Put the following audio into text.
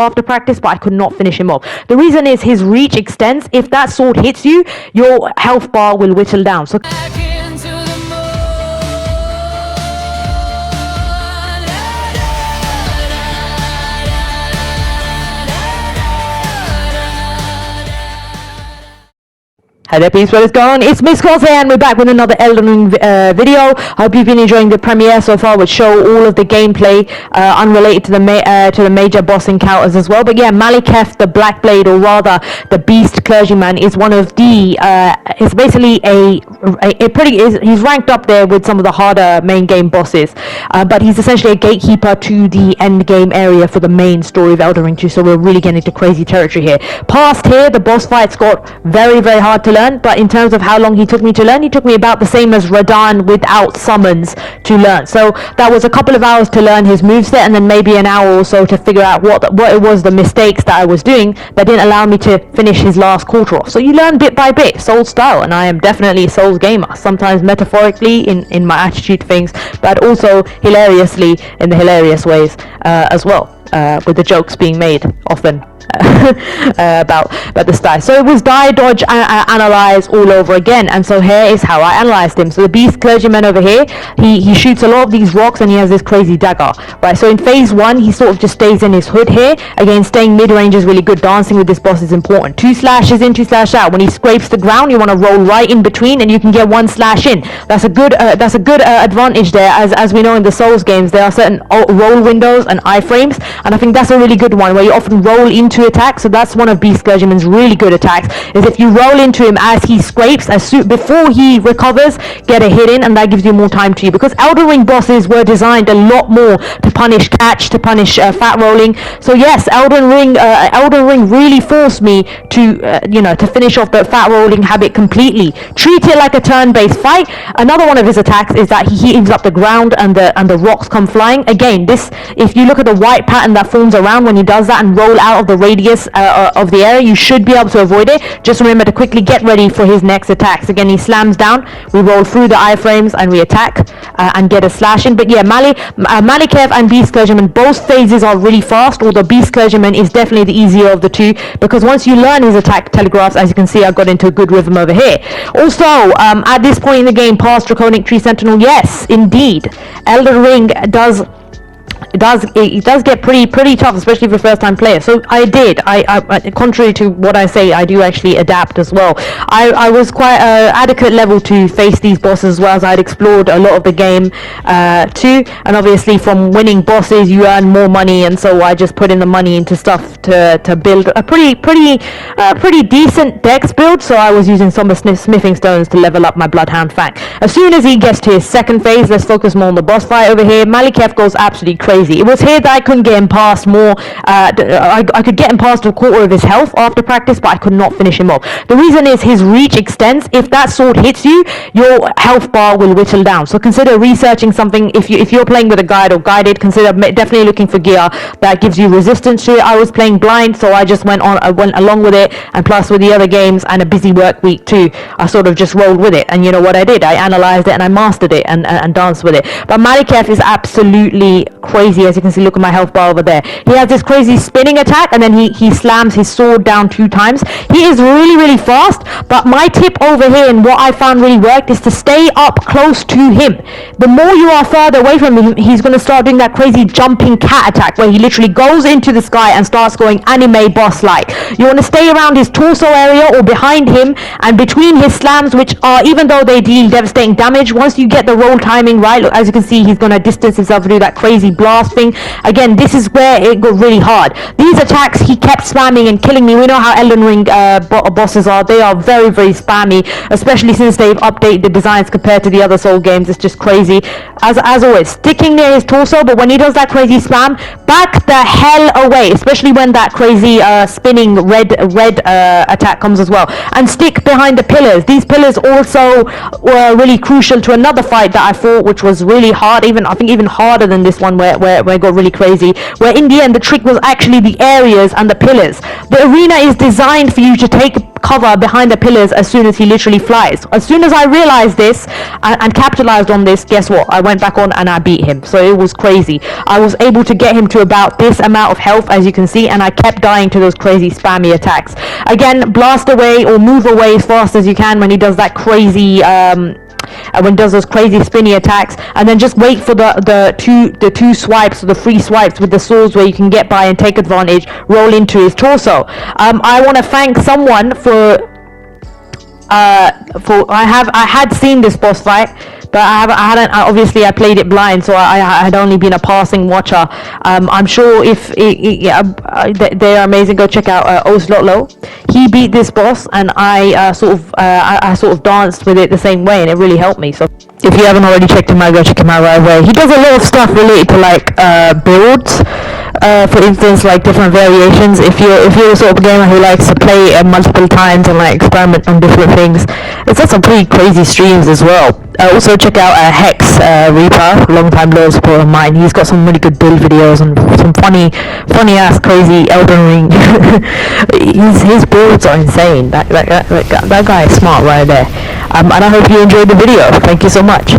after practice, but I could not finish him off. The reason is his reach extends. If that sword hits you, your health bar will whittle down. So hi there peeps, what is going on? It's C.O.Z and we're back with another Elden Ring video. Hope you've been enjoying the premiere so far, which show all of the gameplay unrelated to the major boss encounters as well. But yeah, Maliketh the Blackblade, or rather the Beast Clergyman, is one of the it's basically he's ranked up there with some of the harder main game bosses, but he's essentially a gatekeeper to the end game area for the main story of Elden Ring 2, so we're really getting into crazy territory here. Past here, the boss fights got very, very hard to learn, but in terms of how long he took me to learn, he took me about the same as Radahn without summons to learn. So that was a couple of hours to learn his moveset, and then maybe an hour or so to figure out what it was, the mistakes that I was doing that didn't allow me to finish his last quarter off. So you learn bit by bit, Souls style, and I am definitely a Souls gamer, sometimes metaphorically in my attitude to things, but also hilariously in the hilarious ways as well, with the jokes being made often about the style. So it was die, dodge, analyze all over again, and so here is how I analyzed him. So the Beast Clergyman over here, he shoots a lot of these rocks and he has this crazy dagger, right? So in phase 1 he sort of just stays in his hood here. Again, staying mid-range is really good. Dancing with this boss is important. 2 slashes in, 2 slash out. When he scrapes the ground, you want to roll right in between and you can get 1 slash in. That's a good advantage there. As we know in the Souls games, there are certain roll windows and iframes, and I think that's a really good one where you often roll into attack. So that's one of Beast Clergyman's really good attacks, is if you roll into him as he scrapes, before he recovers, get a hit in, and that gives you more time to you, because Elden Ring bosses were designed a lot more to punish catch, to punish fat rolling. So yes, Elden Ring really forced me to to finish off the fat rolling habit completely. Treat it like a turn-based fight. Another one of his attacks is that he heaves up the ground and the rocks come flying. Again, this, if you look at the white pattern that forms around when he does that and roll out of the radius of the area, you should be able to avoid it. Just remember to quickly get ready for his next attacks. Again, he slams down, we roll through the iframes and we attack and get a slash in. But yeah, Maliketh and Beast Clergyman, both phases are really fast, although Beast Clergyman is definitely the easier of the two, because once you learn his attack telegraphs, as you can see, I got into a good rhythm over here. Also, at this point in the game, past Draconic Tree Sentinel, yes, indeed, Elden Ring does get pretty tough, especially for first time players. So I contrary to what I say, I do actually adapt as well. I was quite adequate level to face these bosses as well, as I'd explored a lot of the game too, and obviously from winning bosses you earn more money, and so I just put in the money into stuff to build a pretty decent dex build. So I was using some smithing stones to level up my Bloodhound Fang. As soon as he gets to his second phase, let's focus more on the boss fight over here. Maliketh goes absolutely crazy. It was here that I couldn't get him past more. I could get him past a quarter of his health after practice, but I could not finish him off. The reason is his reach extends. If that sword hits you, your health bar will whittle down. So consider researching something. If you're playing with a guide or guided, consider definitely looking for gear that gives you resistance to it. I was playing blind, so I just went along with it, and plus with the other games and a busy work week too, I sort of just rolled with it. And you know what I did? I analyzed it and I mastered it and danced with it. But Maliketh is absolutely crazy. As you can see, look at my health bar over there. He has this crazy spinning attack, and then he slams his sword down 2 times. He is really fast, but my tip over here and what I found really worked is to stay up close to him. The more you are further away from him, he's going to start doing that crazy jumping cat attack where he literally goes into the sky and starts going anime boss like. You want to stay around his torso area or behind him and between his slams, which are, even though they deal devastating damage, once you get the roll timing right, look, as you can see, he's going to distance himself and do that crazy blast thing. Again, this is where it got really hard. These attacks he kept spamming and killing me. We know how Elden Ring bosses are. They are very spammy, especially since they've updated the designs compared to the other Soul games. It's just crazy. As always, sticking near his torso, but when he does that crazy spam, back the hell away, especially when that crazy spinning red attack comes as well, and stick behind the pillars. These pillars also were really crucial to another fight that I fought, which was really hard, I think even harder than this one, where it got really crazy, where in the end the trick was actually the areas and the pillars. The arena is designed for you to take cover behind the pillars as soon as he literally flies. As soon as I realized this and capitalized on this, guess what? I went back on and I beat him. So it was crazy. I was able to get him to about this amount of health, as you can see, and I kept dying to those crazy spammy attacks. Again, blast away or move away as fast as you can when he does that crazy when he does those crazy spinny attacks, and then just wait for the two swipes or the free swipes with the swords where you can get by and take advantage, roll into his torso. I want to thank someone for I had seen this boss fight, but I hadn't obviously I played it blind, so I had only been a passing watcher. I'm sure if they are amazing. Go check out Ol'Ocelot Lo. He beat this boss, and I sort of danced with it the same way, and it really helped me. So if you haven't already checked him out, go check him out right away. He does a lot of stuff related to like builds. For instance, like different variations. If you're the sort of gamer who likes to play multiple times and like experiment on different things, it's got some pretty crazy streams as well. Also check out Hex Reaper, long time loyal supporter of mine. He's got some really good build videos and some funny ass crazy Elden Ring. his builds are insane. That guy is smart right there. And I hope you enjoyed the video. Thank you so much.